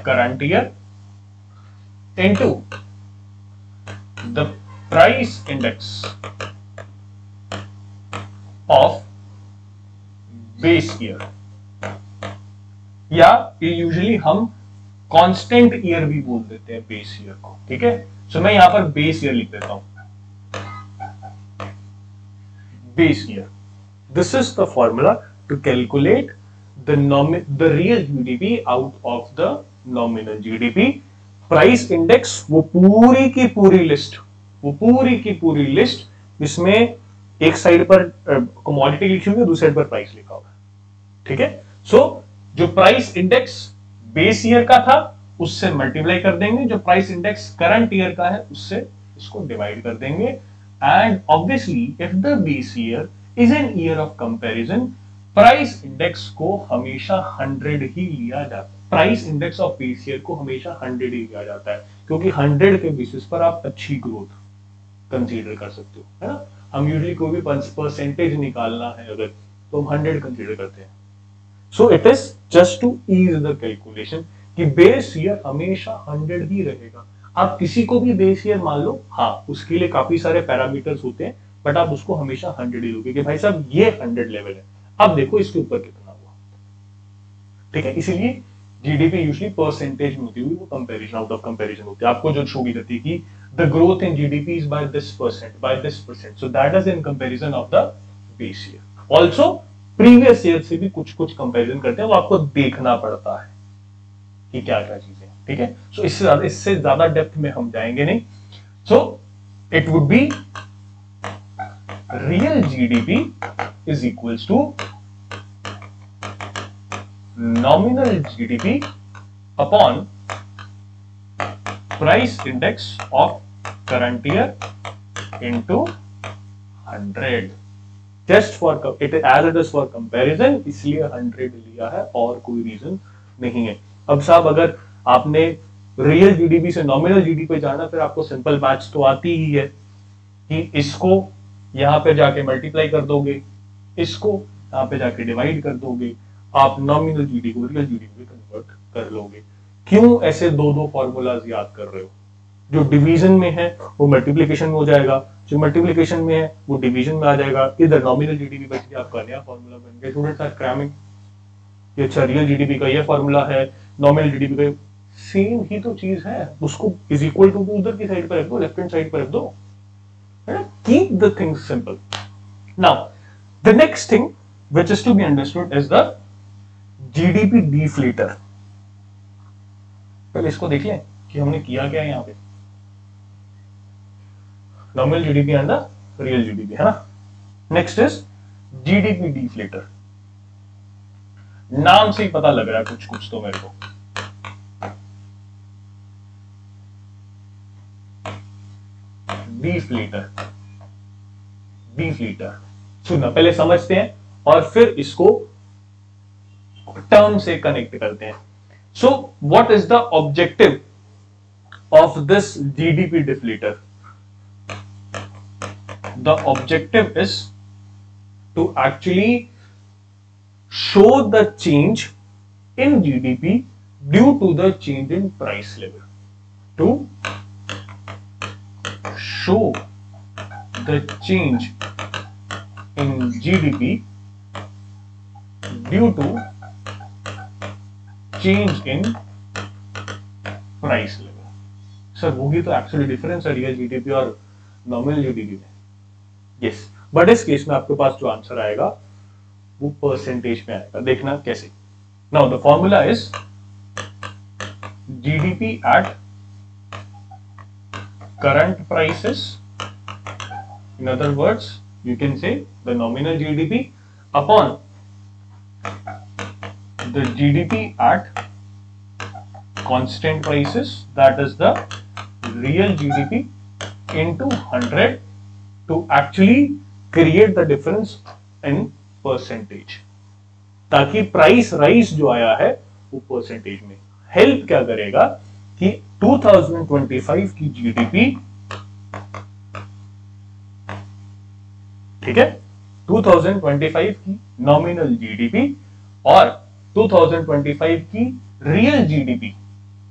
current year into the price index of base year, या usually हम constant year भी बोल देते हैं base year को। ठीक है, सो मैं यहां पर बेस ईयर लिख देता हूं, base year. This is the formula to calculate the real GDP out of the nominal GDP. Price index वो पूरी की पूरी लिस्ट जिसमें एक साइड पर कमोडिटी लिखी हुई है, दूसरी साइड पर प्राइस लिखा हुआ है। ठीक है, सो जो प्राइस इंडेक्स बेस ईयर का था उससे मल्टीप्लाई कर देंगे, जो प्राइस इंडेक्स करंट ईयर का है उससे इसको डिवाइड कर देंगे। And obviously, if the base year is an year of comparison, price index को हमेशा 100 ही लिया जाता है। Price index of base year को हमेशा 100 ही लिया जाता है, क्योंकि 100 के बेसिस पर आप अच्छी ग्रोथ कंसीडर कर सकते हो, है ना। हम यूजुअली कोई भी परसेंटेज निकालना है अगर, तो हम 100 कंसीडर करते हैं। So it is just to ease the calculation कि बेस ईयर हमेशा 100 ही रहेगा। आप किसी को भी बेस ईयर मान लो, हाँ उसके लिए काफी सारे पैरामीटर्स होते हैं, बट आप उसको हमेशा 100 ही लोगे कि भाई साहब ये 100 लेवल है, अब देखो इसके ऊपर कितना हुआ। ठीक है, इसीलिए जीडीपी यूजुअली परसेंटेज में होती है, वो कंपैरिजन आउट ऑफ कंपैरिजन होती है। आपको जो शो की जाती है कि the growth in GDP is by this percent, so that is in comparison of the base year. Also previous year से भी कुछ कंपैरिजन करते हैं, वो आपको देखना पड़ता है कि क्या क्या चीजें। ठीक है, सो इससे ज्यादा डेप्थ में हम जाएंगे नहीं। So it would be real GDP is equals to nominal GDP upon price index of current year into 100, just for it as it is for comparison, इसलिए 100 लिया है और कोई रीजन नहीं है। अब साहब अगर आपने रियल जीडीपी से नॉमिनल जीडीपी जाना, फिर आपको सिंपल मैथ्स तो आती ही है कि इसको यहां पे जाके मल्टीप्लाई कर दोगे, इसको यहां पे जाके डिवाइड कर दोगे, आप नॉमिनल जीडीपी को रियल जीडीपी में कन्वर्ट कर लोगे। क्यों ऐसे दो दो फॉर्मूलाज याद कर रहे हो? जो डिवीजन में है वो मल्टीप्लिकेशन में हो जाएगा, जो मल्टीप्लिकेशन में है वो डिवीजन में आ जाएगा, इधर नॉमिनल जीडीपी बच गया, आपका नया फॉर्मूला बन गया। Students are cramming. ये अच्छा, रियल जीडीपी का ये फॉर्मूला है, नॉमिनल जीडीपी का सेम ही तो चीज है, उसको इज इक्वल टू उधर की साइड पर रख दो, लेफ्ट हैंड साइड पर रख दो, है ना? Keep the things simple. Now the next thing which is to be understood is the GDP deflator। पहले इसको देख लें कि हमने किया क्या है यहाँ पे। Nominal GDP and the real GDP, है ना। Next is GDP deflator. नाम से ही पता लग रहा है कुछ कुछ तो मेरे को। डिफ्लेटर, डिफ्लेटर सुनना, पहले समझते हैं और फिर इसको टर्म से कनेक्ट करते हैं। So what is the objective of this GDP deflator? The objective is to actually show the change in GDP due to the change in price level. To show the change in GDP due to change in price level. Sir होगी तो actually difference है real GDP और nominal GDP में। Yes, but इस case में आपके पास जो answer आएगा वो परसेंटेज में आएगा। देखना कैसे। Now the formula is GDP at current prices, in other words you can से the nominal GDP upon the GDP eight constant prices, that is the real GDP into 100 to actually create the difference in percentage, ताकि price rise जो आया है वो percentage में help क्या करेगा कि 2025 की जीडीपी, ठीक है, 2025 की नॉमिनल जीडीपी और 2025 की रियल जीडीपी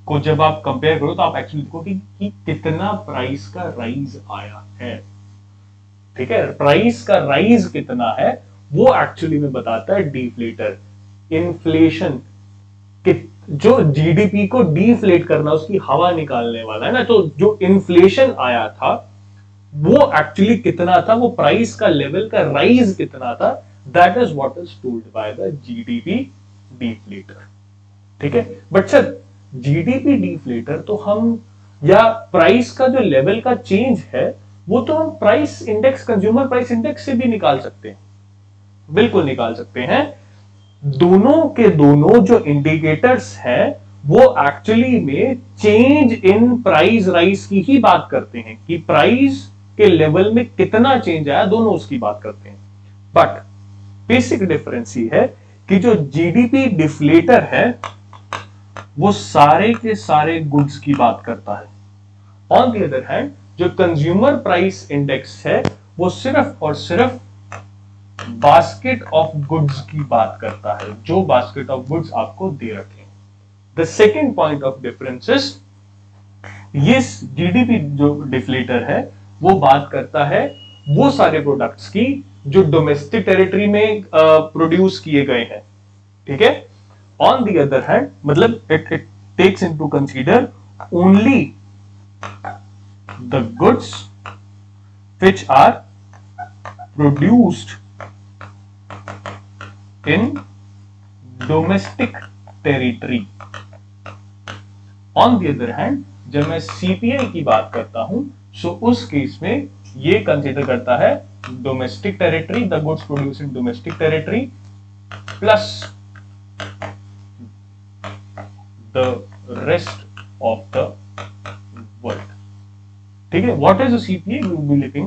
को जब आप कंपेयर करो तो आप एक्चुअली देखोगे कि कितना प्राइस का राइज आया है। ठीक है, प्राइस का राइज कितना है वो एक्चुअली में बताता है डिफ्लेटर। इन्फ्लेशन जो जीडीपी को डिफ्लेट करना, उसकी हवा निकालने वाला है ना, तो जो इन्फ्लेशन आया था वो एक्चुअली कितना था, वो प्राइस का लेवल का राइज कितना था, that is what is told by the GDP deflator. ठीक है, बट सर जीडीपी डिफ्लेटर तो हम, या प्राइस का जो लेवल का चेंज है वो तो हम price index, consumer price index से भी निकाल सकते हैं। बिल्कुल निकाल सकते हैं। दोनों के दोनों जो इंडिकेटर्स हैं वो एक्चुअली में चेंज इन प्राइस राइज की ही बात करते हैं कि प्राइस के लेवल में कितना चेंज आया, दोनों उसकी बात करते हैं। बट बेसिक डिफरेंस ये है कि जो जीडीपी डिफ्लेटर है वो सारे के सारे गुड्स की बात करता है। ऑन द अदर हैंड जो कंज्यूमर प्राइस इंडेक्स है वो सिर्फ और सिर्फ बास्केट ऑफ गुड्स की बात करता है, जो बास्केट ऑफ गुड्स आपको दे रखे। The second point of difference is, ये जीडीपी जो डिफ्लेटर है वो बात करता है वो सारे प्रोडक्ट्स की जो डोमेस्टिक टेरिटरी में प्रोड्यूस किए गए हैं। ठीक है, on the other hand, मतलब it takes into consider only the goods which are produced in domestic territory. On the other hand, जब मैं सीपीआई की बात करता हूं सो उस केस में ये कंसीडर करता है domestic territory, the goods produce in domestic territory plus the rest of the world. ठीक है, what is a CPI? We will be looking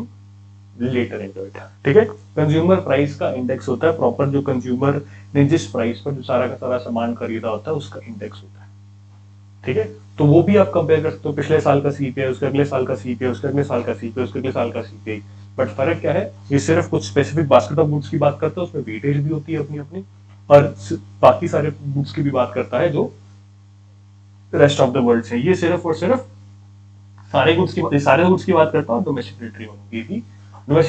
later into it. ठीक है, कंज्यूमर प्राइस का इंडेक्स होता है प्रॉपर, जो कंज्यूमर ने जिस प्राइस पर जो सारा का सारा सामान खरीदा होता है उसका इंडेक्स होता है। ठीक है, तो वो भी आप कंपेयर कर सकते हो, पिछले साल का सीपीआई, उसके अगले साल का सीपीआई, उसके अगले साल का सीपीआई, उसके अगले साल का सीपीआई। बट फर्क क्या है, ये सिर्फ कुछ स्पेसिफिक बास्केट ऑफ गुड्स की बात करता है, उसमें वेटेज भी होती है अपनी अपनी, और बाकी सारे गुड्स की भी बात करता है जो रेस्ट ऑफ द वर्ल्ड से। ये सिर्फ और सिर्फ सारे गुड्स की बात करता है, और डोमेस्टिक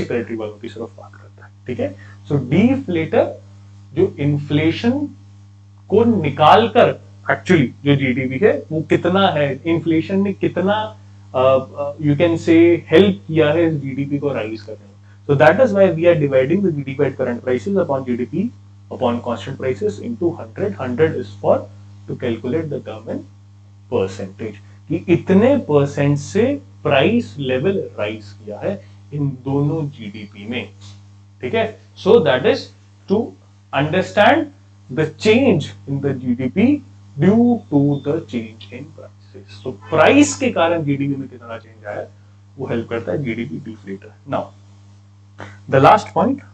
टेरिटरी वालों की सिर्फ बात करता है। ठीक है, सो डीफ्लेटर जो इन्फ्लेशन को निकाल कर एक्चुअली जो जीडीपी है वो कितना है, इन्फ्लेशन ने कितना यू कैन से हेल्प किया है जीडीपी को राइज करने में। So that is why we are dividing the GDP at current prices upon GDP upon constant prices into 100 is for to calculate the term in percentage, कि इतने percent से price level rise किया है इन दोनों GDP में। ठीक है, so that is to understand the change in the GDP due to the change in prices. So price के कारण GDP में कितना चेंज आया वो हेल्प करता है GDP deflator. Now the last point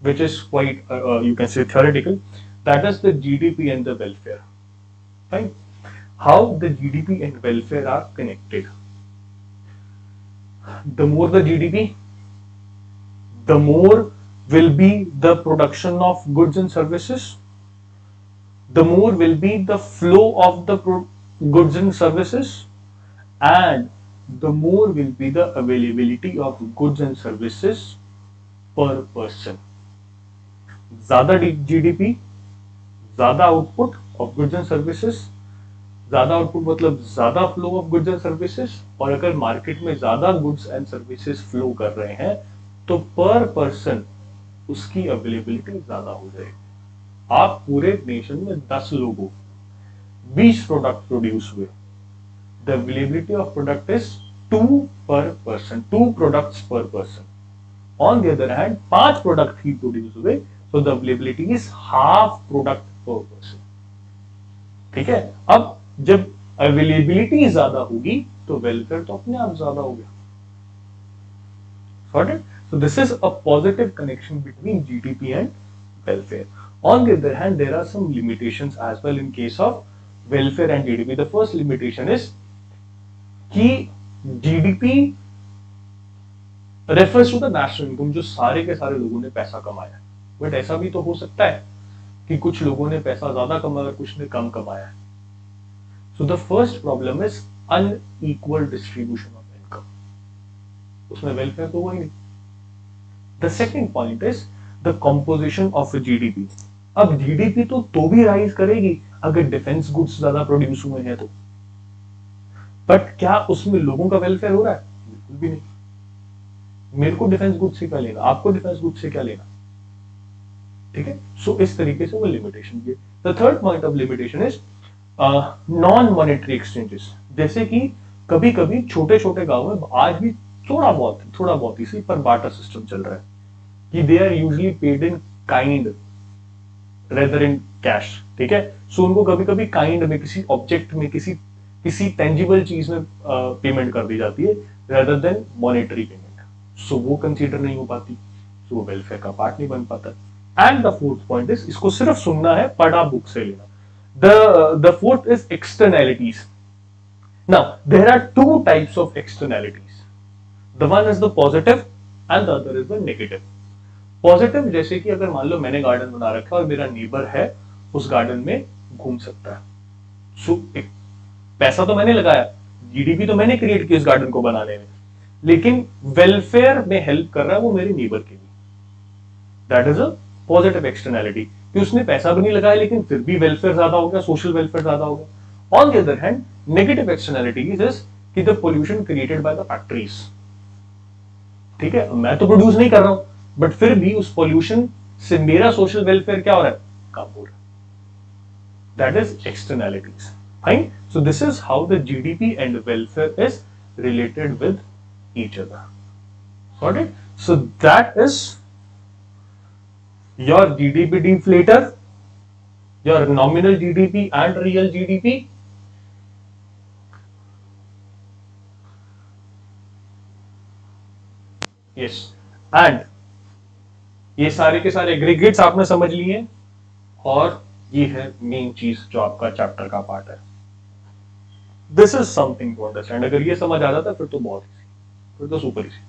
which is quite you can say theoretical, that is the GDP and the welfare. Fine. How the GDP and welfare are connected. The more the GDP, the more will be the production of goods and services, the more will be the flow of the goods and services, and the more will be the availability of goods and services per person. ज़्यादा GDP, ज़्यादा output of goods and services, ज़्यादा output मतलब ज़्यादा flow of goods and services, और अगर market में ज़्यादा goods and services flow कर रहे हैं तो पर पर्सन उसकी अवेलेबिलिटी ज्यादा हो जाएगी। आप पूरे नेशन में 10 लोगों 20 प्रोडक्ट प्रोड्यूस हुए, the availability of product is 2 per person, 2 products per person. On the other hand 5 product ही प्रोड्यूस हुए, so the availability is half product per person. ठीक है, अब जब अवेलेबिलिटी ज्यादा होगी तो वेलफेयर तो अपने आप ज्यादा हो गया। Got it? So this is a positive connection between GDP and welfare. On the other hand, there are some limitations as well in case of welfare and GDP. The first limitation is कि GDP refers to the national income, जो सारे के सारे लोगों ने पैसा कमाया। But ऐसा भी तो हो सकता है कि कुछ लोगों ने पैसा ज्यादा कमाया, कुछ ने कम कमाया। So the first problem is unequal distribution of income. उसमें वेलफेयर तो हुआ ही नहीं। The second point is the composition of GDP. अब जीडीपी तो भी राइज करेगी अगर डिफेंस गुड्स ज्यादा प्रोड्यूस हुए हैं तो, बट क्या उसमें लोगों का वेलफेयर हो रहा है? बिल्कुल भी नहीं। मेरे को डिफेंस गुड्स से क्या लेना, आपको डिफेंस गुड्स से क्या लेना? ठीक है, सो इस तरीके से वो लिमिटेशन है। The third point of limitation is non monetary exchanges. जैसे कि कभी कभी छोटे छोटे गांव में आज भी थोड़ा बहुत इसी पर बार्टर सिस्टम चल रहा है कि they are usually paid in kind rather in cash. ठीक है, सो उनको कभी कभी काइंड में, किसी ऑब्जेक्ट में, किसी टेंजिबल चीज में पेमेंट कर दी जाती है रेदर देन मॉनेटरी पेमेंट। सो वो कंसीडर नहीं हो पाती, सो वो वेलफेयर का पार्ट नहीं बन पाता। And the fourth point is, इसको सिर्फ सुनना है, पढ़ा बुक से लेना। The fourth is externalities. Now there are 2 types of externalities. The one is the positive and the other is the negative. Positive जैसे कि अगर मान लो मैंने गार्डन बना रखा है और मेरा नेबर है उस गार्डन में घूम सकता है, सो पैसा तो मैंने लगाया, जीडीपी तो मैंने क्रिएट की इस गार्डन को बनाने में, लेकिन वेलफेयर में हेल्प कर रहा है वो मेरे नेबर के भी। That is a positive externality कि उसने पैसा भी नहीं लगाया लेकिन फिर भी वेलफेयर ज्यादा हो गया, सोशल वेलफेयर ज्यादा हो गया। On the other hand negative externality is कि the pollution created by the factories. ठीक है, मैं तो प्रोड्यूस नहीं कर रहा हूं बट फिर भी उस पोल्यूशन से मेरा सोशल वेलफेयर क्या हो रहा है? कम हो रहा है। That is externalities. Fine, so this is how the GDP and welfare is related with each other. Got it? So that is your GDP deflator, your nominal GDP and real GDP. Yes, and ये सारे के सारे aggregates आपने समझ लिए और ये है मेन चीज जो आपका चैप्टर का पार्ट है। This is something to understand. अगर ये समझ आ जाता फिर तो बहुत इजी, फिर तो super easy.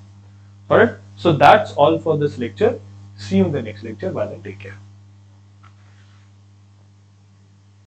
Alright, so that's all for this lecture. See you in the next lecture. Bye, take care.